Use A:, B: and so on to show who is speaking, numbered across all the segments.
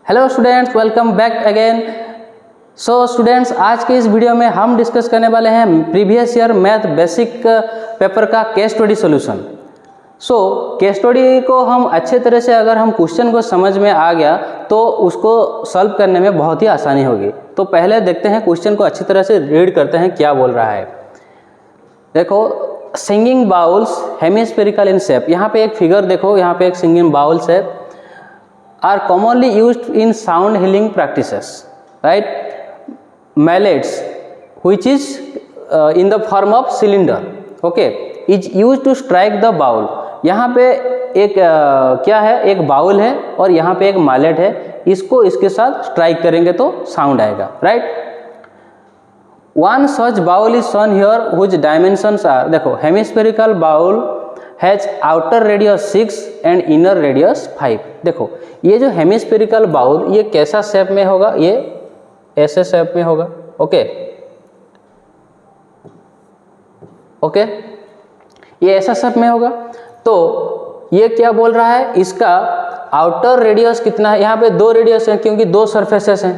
A: Hello students, welcome back again. So students, आज के इस वीडियो में हम डिस्कस करने वाले हैं previous year math basic paper का case study solution. So case study को हम अच्छे तरह से अगर हम क्वेश्चन को समझ में आ गया तो उसको सॉल्व करने में बहुत ही आसानी होगी। तो पहले देखते हैं क्वेश्चन को अच्छी तरह से रीड करते हैं क्या बोल रहा है। देखो, singing bowls hemispherical in shape. यहाँ पे एक फिगर देखो, यहाँ पे एक सिंगिंग बाउल्स है, are commonly used in sound healing practices, right? Mallets, which is in the form of cylinder, okay, is used to strike the bowl. यहाँ पे एक क्या है, एक बाउल है और यहाँ पे एक मैलेट है, इसको इसके साथ स्ट्राइक करेंगे तो साउंड आएगा, right? One such bowl is shown here, which dimensions are, देखो, hemispherical bowl has outer radius 6 and inner radius 5। देखो, ये जो हेमिस्फेरिकल बाउल ये कैसा शेप में होगा, ये ऐसे शेप में होगा, ओके, ये ऐसा शेप में होगा। तो ये क्या बोल रहा है, इसका आउटर रेडियस कितना है, यहाँ पे दो रेडियस है क्योंकि दो सरफेसेस हैं,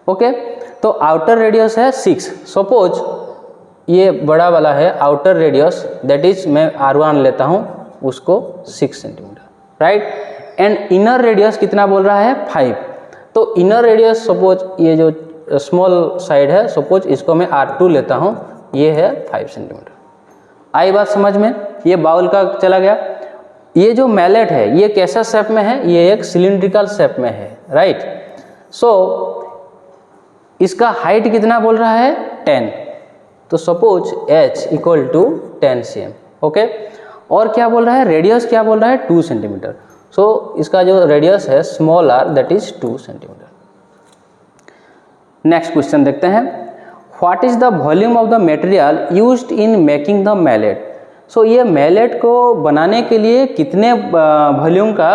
A: ओके। तो आउटर रेडियस है 6। सपोज ये बड़ा वाला है आउटर रेडियस, दैट इज मैं R1 लेता हूँ उसको 6 centimetre, right. And inner radius कितना बोल रहा है, 5। तो इनर रेडियस सपोज ये जो स्मॉल साइड है, सपोज इसको मैं R2 लेता हूँ, ये है 5 सेंटीमीटर। आई बात समझ में, ये बाउल का चला गया। ये जो मैलेट है ये कैसा शेप में है, ये एक सिलिंड्रिकल शेप में है, राइट। सो इसका हाइट कितना बोल रहा है, 10। तो suppose h equal to 10 cm, okay. और क्या बोल रहा है, रेडियस क्या बोल रहा है, 2 सेंटीमीटर। सो इसका जो रेडियस है small r, that is 2 centimetre. Next question देखते हैं, what is the volume of the material used in making the mallet. So ये मैलेट को बनाने के लिए कितने वॉल्यूम का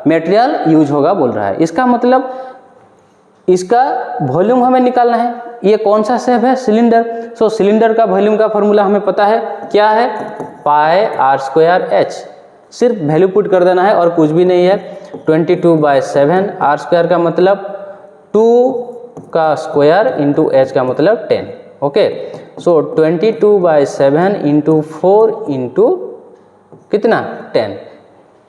A: मटेरियल यूज होगा बोल रहा है। इसका मतलब इसका वॉल्यूम हमें निकालना है। ये कौन सा शेप है, सिलेंडर। सो सिलेंडर का वॉल्यूम का फॉर्मूला हमें पता है, क्या है, पाई r²h। सिर्फ वैल्यू पुट कर देना है और कुछ भी नहीं है। 22/7, r² का मतलब 2 का स्क्वायर इंटू h का मतलब 10, ओके। सो 22/7 इंटू 4 इंटू कितना, 10।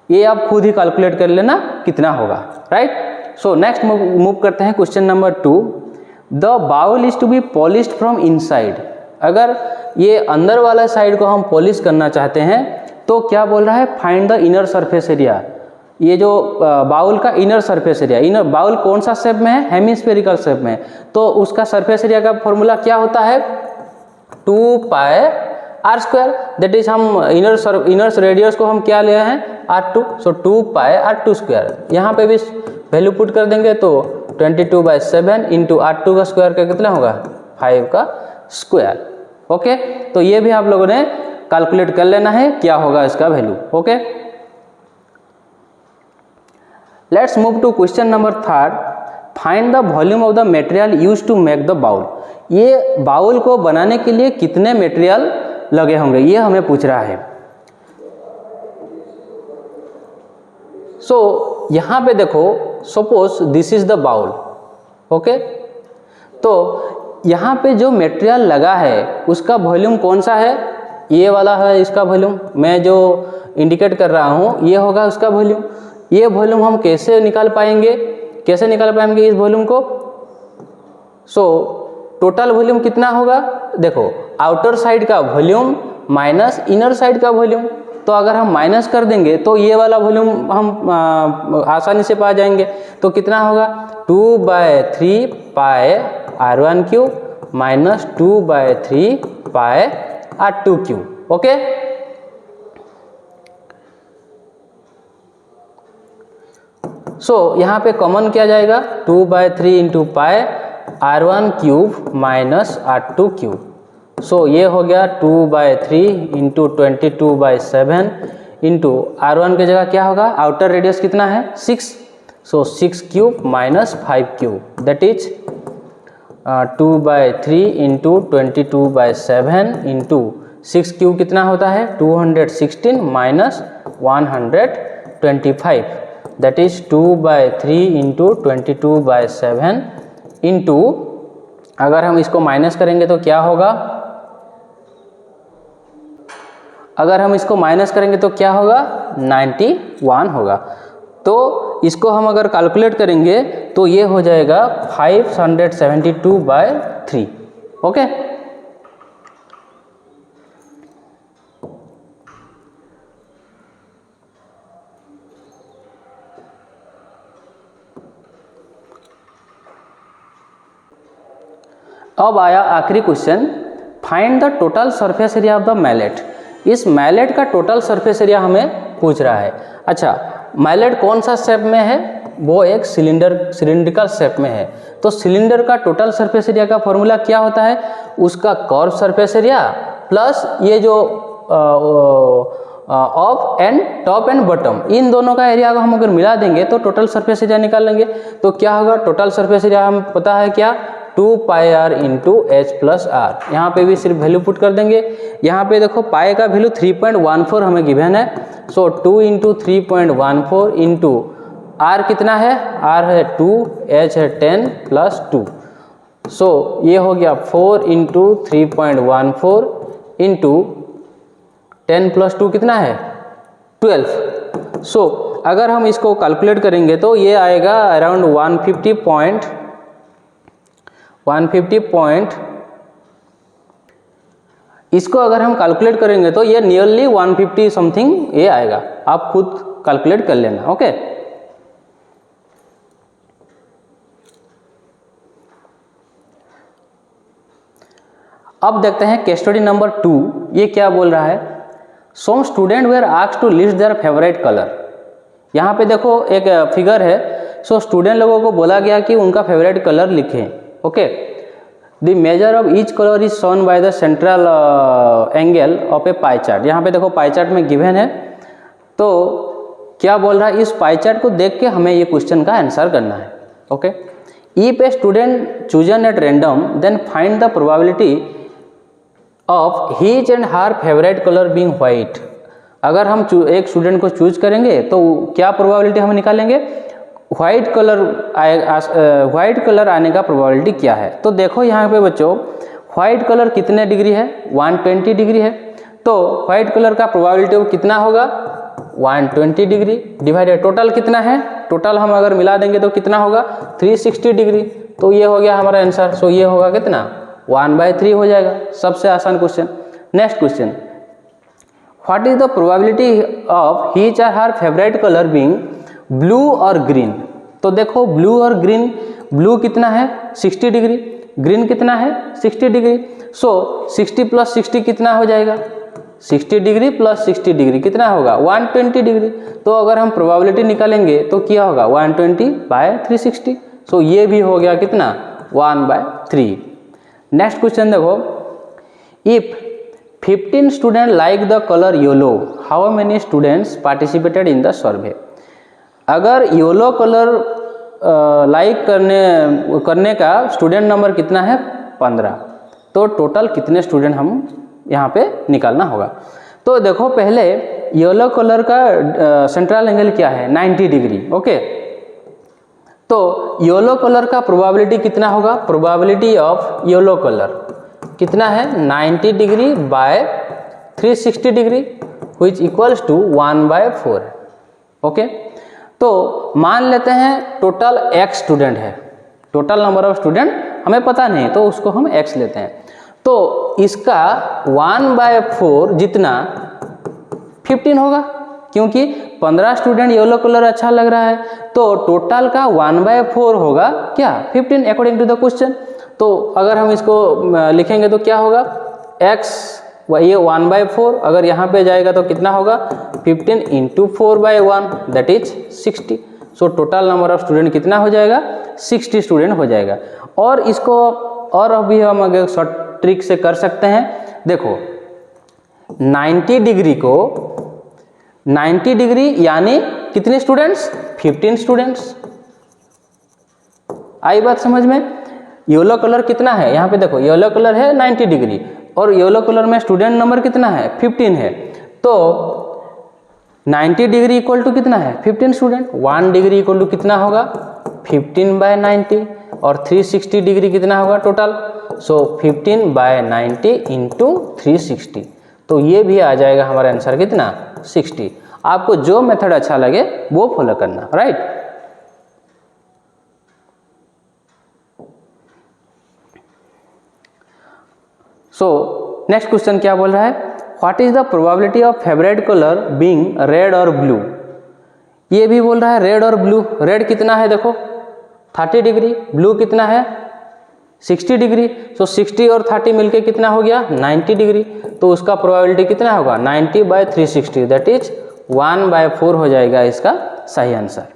A: ये आप खुद ही कैलकुलेट कर लेना कितना होगा, राइट। सो नेक्स्ट मूव करते हैं question number 2। The bowl is to be polished from inside. अगर ये अंदर वाला साइड को हम पॉलिश करना चाहते हैं तो क्या बोल रहा है, find the inner surface area. ये जो बाउल का inner surface area, inner bowl कौन सा शेप में है, हेमिस्फेरिकल शेप में, तो उसका सरफेस एरिया का फॉर्मूला क्या होता है, 2πr²। दैट इज हम इनर रेडियस को हम क्या ले हैं, R2। सो 2πr²। यहाँ पे भी वैल्यू पुट कर देंगे तो 22/7 इंटू R2 का स्क्वायर का कितना होगा, 5 का स्क्वायर, ओके। तो ये भी आप लोगों ने कैलकुलेट कर लेना है क्या होगा इसका value, okay. Let's move to question number 3। Find the volume of the material used to make the bowl. ये बाउल को बनाने के लिए कितने मटेरियल लगे होंगे, ये हमें पूछ रहा है। सो यहाँ पे देखो, suppose this is the bowl, okay. तो यहाँ पे जो मटेरियल लगा है उसका वॉल्यूम कौन सा है, ये वाला है इसका वॉल्यूम। मैं जो इंडिकेट कर रहा हूँ ये होगा उसका वॉल्यूम। ये वॉल्यूम हम कैसे निकाल पाएंगे इस वॉल्यूम को। सो टोटल वॉल्यूम कितना होगा, देखो, आउटर साइड का वॉल्यूम माइनस इनर साइड का वॉल्यूम। तो अगर हम माइनस कर देंगे तो ये वाला वॉल्यूम हम आसानी से पा जाएंगे। तो कितना होगा, 2/3 पाई r1³ माइनस 2/3 पाई r2³, ओके। सो यहाँ पे कॉमन किया जाएगा, 2/3 into pi r1³ minus r2³। सो ये हो गया 2/3 इंटू 22/7 इंटू R1 की जगह क्या होगा, आउटर रेडियस कितना है, 6। सो 6³ minus 5³ that is 2/3 into 22/7 into 6³ कितना होता है, 216 minus 125। That is 2/3 into 22/7 into, अगर हम इसको माइनस करेंगे तो क्या होगा, अगर हम इसको माइनस करेंगे तो क्या होगा, 91 होगा। तो इसको हम अगर कैलकुलेट करेंगे तो ये हो जाएगा 572/3। ओके, अब आया आखिरी question, find the total surface area of the mallet. इस मैलेट का टोटल सरफेस एरिया हमें पूछ रहा है। अच्छा, मैलेट कौन सा शेप में है, वो एक सिलिंड्रिकल शेप में है। तो सिलेंडर का टोटल सरफेस एरिया का फॉर्मूला क्या होता है, उसका कर्व सरफेस एरिया प्लस ये जो of and top and bottom, इन दोनों का एरिया को हम अगर मिला देंगे तो टोटल सरफेस एरिया निकाल लेंगे। तो क्या होगा, टोटल सरफेस एरिया हम पता है क्या, 2πr into H plus are. यहाँ पे भी सिर्फ वैल्यू पुट कर देंगे। यहाँ पे देखो पाए का वैल्यू 3.14 हमें गिवन है। सो 2 इंटू 3.14 इंटू आर कितना है, आर है 2, एच है 10 प्लस 2। सो ये हो गया 4 इंटू 3.14 इंटू 10 प्लस 2 कितना है 12। सो अगर हम इसको कैलकुलेट करेंगे तो ये आएगा अराउंड 150 पॉइंट, इसको अगर हम कैलकुलेट करेंगे तो ये नियरली 150 समथिंग ये आएगा। आप खुद कैलकुलेट कर लेना। ओके, अब देखते हैं केस स्टडी नंबर 2। ये क्या बोल रहा है, some student were asked to list their favourite colour. यहाँ पे देखो एक फिगर है। सो स्टूडेंट लोगों को बोला गया कि उनका फेवरेट कलर लिखें। Okay, the measure of each colour is shown by the central angle of A pie chart. यहाँ पे देखो पाई चार्ट में गिवन है। तो क्या बोल रहा है, इस पाई चार्ट को देख के हमें ये क्वेश्चन का आंसर करना है। Okay, if a student chosen at random then find the probability of his and her favourite colour being white. अगर हम एक स्टूडेंट को चूज करेंगे तो क्या प्रोबेबिलिटी हम निकालेंगे, व्हाइट कलर आने का प्रोबेबिलिटी क्या है। तो देखो यहाँ पे बच्चों, व्हाइट कलर कितने डिग्री है, 120 डिग्री है। तो व्हाइट कलर का प्रोबेबिलिटी कितना होगा, 120 डिग्री डिवाइडेड टोटल कितना है, टोटल हम अगर मिला देंगे तो कितना होगा 360 डिग्री। तो ये हो गया हमारा आंसर। सो ये होगा कितना 1/3 हो जाएगा। सबसे आसान question. Next question, what is the probability of his और her favourite colour being blue और ग्रीन। तो देखो ब्लू और ग्रीन, ब्लू कितना है 60 डिग्री, ग्रीन कितना है 60 डिग्री। सो 60 प्लस 60 कितना हो जाएगा, 60 डिग्री प्लस 60 डिग्री कितना होगा 120 डिग्री। तो अगर हम प्रोबेबिलिटी निकालेंगे तो क्या होगा 120/360। सो ये भी हो गया कितना 1/3। नेक्स्ट क्वेश्चन देखो, if 15 student like the colour yellow, how many students participated in the survey. अगर येलो कलर लाइक करने का स्टूडेंट नंबर कितना है 15, तो टोटल कितने स्टूडेंट हम यहाँ पे निकालना होगा। तो देखो पहले येलो कलर का सेंट्रल एंगल क्या है 90 डिग्री। ओके, तो येलो कलर का प्रोबेबिलिटी कितना होगा, प्रोबेबिलिटी ऑफ येलो कलर कितना है 90 degree by 360 degree which equals to 1/4। Okay, तो मान लेते हैं टोटल x स्टूडेंट है, टोटल नंबर ऑफ स्टूडेंट हमें पता नहीं तो उसको हम x लेते हैं। तो इसका 1/4 जितना 15 होगा, क्योंकि 15 स्टूडेंट येलो कलर अच्छा लग रहा है। तो टोटल का 1/4 होगा क्या 15 अकॉर्डिंग टू द क्वेश्चन। तो अगर हम इसको लिखेंगे तो क्या होगा x, ये 1/4 अगर यहाँ पे जाएगा तो कितना होगा 15 into 4/1 that is 60। So total number of student कितना हो जाएगा 60 स्टूडेंट हो जाएगा। और इसको और अभी हम अगर शॉर्ट ट्रिक से कर सकते हैं। देखो 90 डिग्री को 90 डिग्री यानी कितने स्टूडेंट्स 15 स्टूडेंट्स। आई बात समझ में। येलो कलर कितना है, यहाँ पे देखो येलो कलर है 90 डिग्री और येलो कलर में स्टूडेंट नंबर कितना है 15 है। तो 90 डिग्री इक्वल टू कितना है 15 स्टूडेंट। 1 डिग्री इक्वल टू कितना होगा 15/90 और 360 डिग्री कितना होगा टोटल। सो 15/90 इंटू 360, तो ये भी आ जाएगा हमारा आंसर कितना 60। आपको जो मेथड अच्छा लगे वो फॉलो करना, राइट। सो नेक्स्ट क्वेश्चन क्या बोल रहा है, what is the probability of favourite colour being red और ब्लू। ये भी बोल रहा है रेड और ब्लू। रेड कितना है देखो 30 डिग्री, ब्लू कितना है 60 डिग्री। सो 60 और 30 मिलके कितना हो गया 90 डिग्री। तो उसका प्रोबेबिलिटी कितना होगा 90/360, दैट इज 1/4 हो जाएगा इसका सही answer.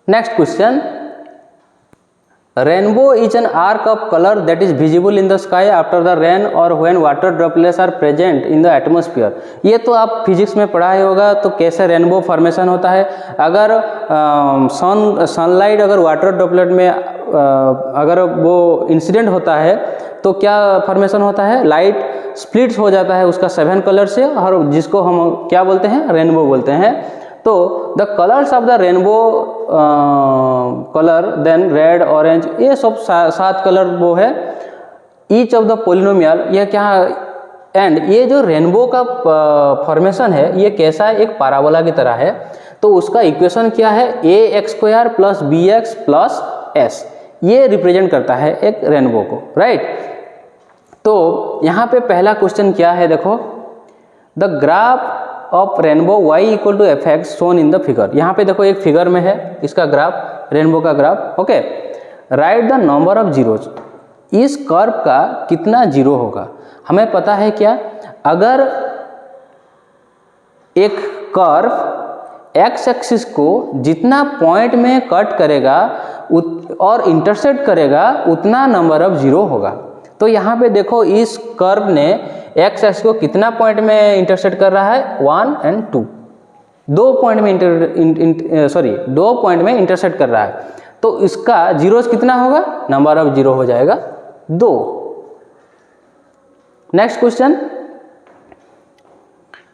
A: Next question, rainbow is an arc of colour that is visible in the sky after the rain और when water droplets are present in the atmosphere. ये तो आप फिजिक्स में पढ़ा ही होगा। तो कैसे रेनबो फॉर्मेशन होता है, अगर सनलाइट अगर वाटर ड्रॉपलेट में अगर वो इंसिडेंट होता है तो क्या फॉर्मेशन होता है, लाइट स्प्लिट्स हो जाता है उसका 7 कलर से, और जिसको हम क्या बोलते हैं रेनबो बोलते हैं। तो the colours of the rainbow colour then red orange, ये सब 7 कलर वो है। ईच ऑफ द पोलिनोमियल, ये क्या, एंड ये जो रेनबो का फॉर्मेशन है ये कैसा है, एक पैराबोला की तरह है। तो उसका इक्वेशन क्या है ax² + bx + s, ये रिप्रेजेंट करता है एक रेनबो को, राइट। तो यहाँ पे पहला क्वेश्चन क्या है देखो, the graph of rainbow y = fx shown in the figure. यहाँ पे देखो एक फिगर में है इसका ग्राफ, रेनबो का graph, okay. Right the number of zeros, इस कर्व का कितना जीरो होगा। हमें पता है क्या, अगर एक कर्व एक्स एक्सिस को जितना पॉइंट में कट करेगा और इंटरसेक्ट करेगा उतना नंबर ऑफ जीरो होगा। तो यहाँ पे देखो इस कर्व ने एक्स एक्सिस को कितना पॉइंट में इंटरसेक्ट कर रहा है 1 और 2, 2 पॉइंट में इंटरसेक्ट कर रहा है। तो इसका जीरोज कितना होगा, नंबर ऑफ जीरो हो जाएगा 2। Next question,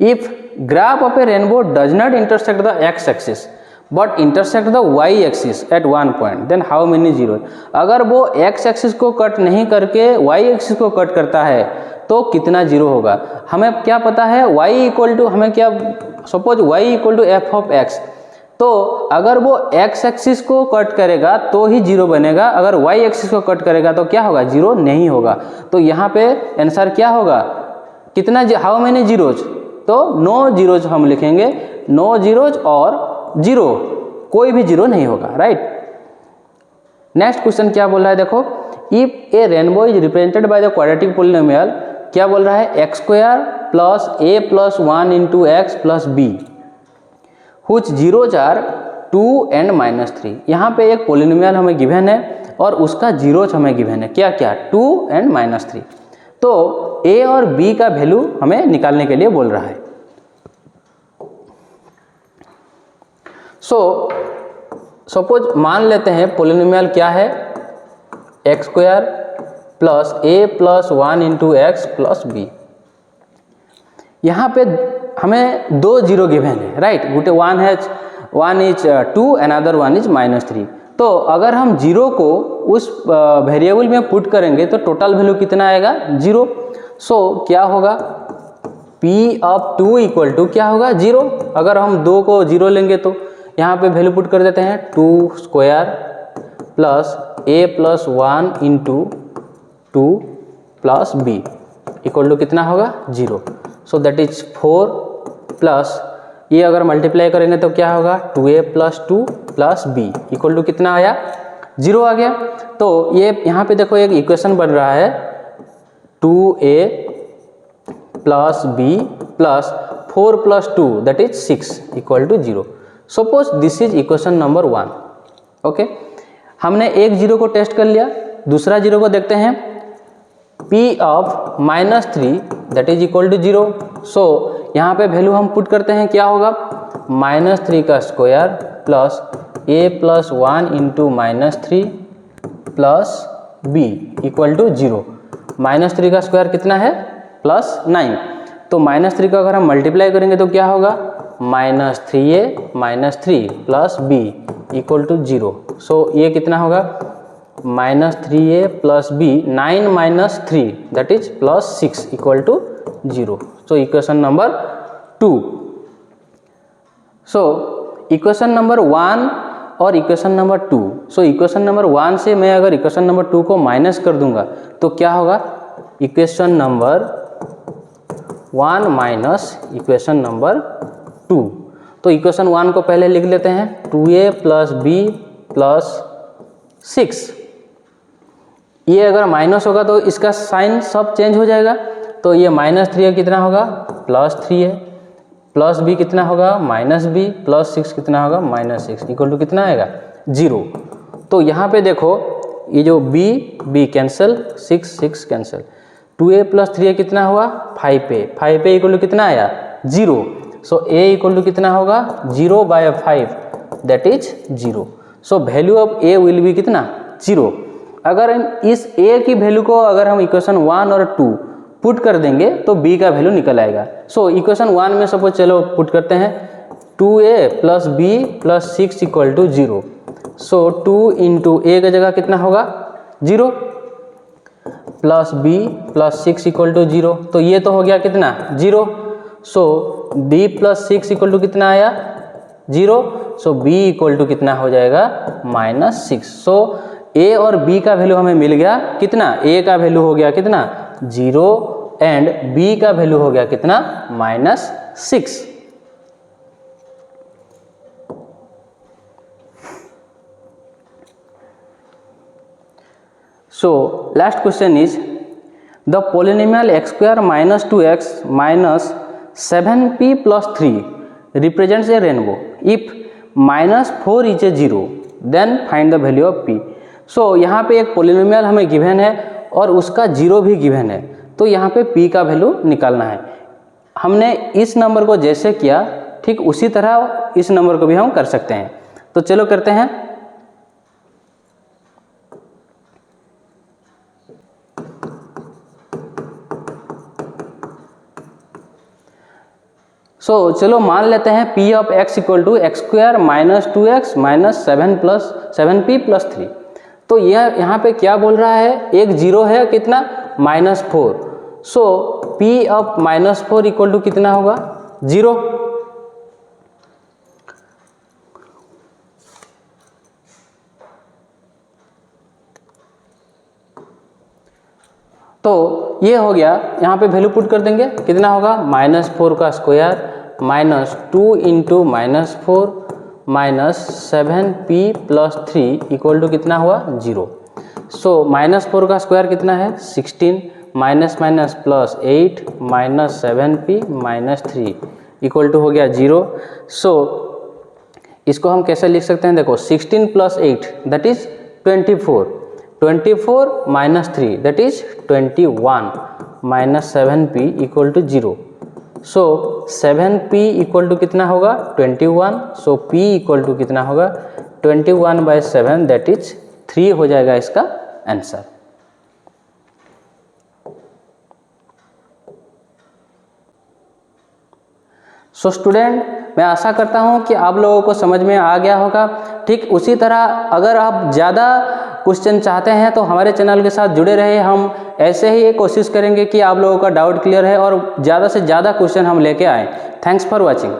A: if graph of a rainbow does not intersect the x axis but intersect the y axis at 1 point, then how many zero. अगर वो एक्स एक्सिस को कट नहीं करके Y axis को cut करता है तो कितना जीरो होगा। हमें क्या पता है हमें क्या, सपोज y = f(x), तो अगर वो x एक्सिस को कट करेगा तो ही जीरो बनेगा, अगर y एक्सिस को कट करेगा तो क्या होगा, जीरो नहीं होगा। तो यहाँ पे आंसर क्या होगा, कितना, हाउ मेनी जीरोज, तो नो जीरोज हम लिखेंगे, नो जीरोज और जीरो, कोई भी जीरो नहीं होगा, राइट। नेक्स्ट क्वेश्चन क्या बोल रहा है देखो, if A rainbow is represented by the quadratic polynomial, क्या बोल रहा है x² + a + 1 × x + b which zeros are 2 and -3। यहाँ पे एक पोलिनोमियल हमें गिवन है और उसका जीरोज हमें गिवन है, क्या क्या 2 and -3। तो a और b का वैल्यू हमें निकालने के लिए बोल रहा है। सपोज मान लेते हैं पोलिनोमियल क्या है x² + a + 1 × x + b। यहाँ पे हमें 2 जीरो गिवन है, right. one is 2 another one is -3। तो अगर हम जीरो को उस वेरिएबल में पुट करेंगे तो टोटल वैल्यू कितना आएगा 0। सो क्या होगा p of 2 = क्या होगा 0। अगर हम 2 को 0 लेंगे तो यहाँ पे वैल्यू पुट कर देते हैं 2² + a + 1 × 2 + b = कितना होगा 0। सो दैट इज 4 प्लस ये अगर मल्टीप्लाई करेंगे तो क्या होगा 2a + 2 + b = कितना आया 0 आ गया। तो ये यहाँ पे देखो एक इक्वेशन बन रहा है 2a + b + 4 + 2 that is 6 = 0। Suppose this is equation number 1, okay. हमने एक जीरो को टेस्ट कर लिया, दूसरा जीरो को देखते हैं p of -3 दैट इज = 0। सो यहाँ पे वैल्यू हम पुट करते हैं, क्या होगा -3² + a plus 1 into -3 plus b equal to 0। -3 का स्क्वायर कितना है +9। तो -3 को अगर हम मल्टीप्लाई करेंगे तो क्या होगा -3a -3 plus b equal to 0। So ये कितना होगा -3a plus b 9 minus 3 that is +6 equal to 0। So equation number 2। So equation number 1 और equation number 2। So equation number 1 से मैं अगर इक्वेशन नंबर 2 को माइनस कर दूंगा तो क्या होगा equation number 1 minus equation number 2। तो इक्वेशन 1 को पहले लिख लेते हैं 2a प्लस b प्लस 6। ये अगर माइनस होगा तो इसका साइन सब चेंज हो जाएगा। तो ये -3 कितना होगा +3 है, प्लस b कितना होगा -b प्लस 6 कितना होगा -6 इक्वल टू कितना आएगा 0। तो यहाँ पे देखो ये जो b cancel 6 cancel 2a plus 3a कितना हुआ 5a इक्वल टू कितना आया 0। सो a इक्वल टू कितना होगा 0/5 that is 0। So value of a will be कितना 0। अगर इस a की वैल्यू को अगर हम इक्वेशन 1 और 2 पुट कर देंगे तो b का वैल्यू निकल आएगा। सो इक्वेशन 1 में सपोज चलो पुट करते हैं 2a plus b plus 6 equal to 0। So 2 into a का जगह कितना होगा 0 plus b plus 6 equal to 0। तो ये तो हो गया कितना 0। So b plus 6 equal to कितना आया 0। सो b इक्वल टू कितना हो जाएगा -6। सो a और b का वैल्यू हमें मिल गया कितना a का वैल्यू हो गया कितना 0 एंड b का वैल्यू हो गया कितना -6। So last question is the polynomial x square minus 2x minus 7p plus 3 represents a rainbow. If -4 is a 0 then find the value of p. So यहाँ पे एक पोलिनोमियल हमें गिवन है और उसका 0 भी गिवन है। तो यहाँ पे p का वैल्यू निकालना है। हमने इस नंबर को जैसे किया ठीक उसी तरह इस नंबर को भी हम कर सकते हैं। तो चलो करते हैं। सो चलो मान लेते हैं p of x equal to x square minus 2x minus 7p plus 3। तो यह यहाँ पे क्या बोल रहा है एक 0 है कितना -4। सो p ऑफ -4 इक्वल टू कितना होगा 0। तो ये हो गया। यहाँ पे वैल्यू पुट कर देंगे कितना होगा -4 का square -2 into -4 minus 7p plus 3 equal to कितना हुआ 0। सो -4 का स्क्वायर कितना है 16 minus minus plus 8 minus 7p minus 3 equal to हो गया 0। सो इसको हम कैसे लिख सकते हैं देखो 16 plus 8 that is 24 minus 3 that is 21 minus 7p equal to 0। So 7p equal to कितना होगा 21। सो p इक्वल टू कितना होगा 21/7 दैट इज 3 हो जाएगा इसका आंसर। सो स्टूडेंट मैं आशा करता हूं कि आप लोगों को समझ में आ गया होगा। ठीक उसी तरह अगर आप ज़्यादा क्वेश्चन चाहते हैं तो हमारे चैनल के साथ जुड़े रहे। हम ऐसे ही कोशिश करेंगे कि आप लोगों का डाउट क्लियर है और ज़्यादा से ज़्यादा क्वेश्चन हम लेके आएँ। Thanks for watching.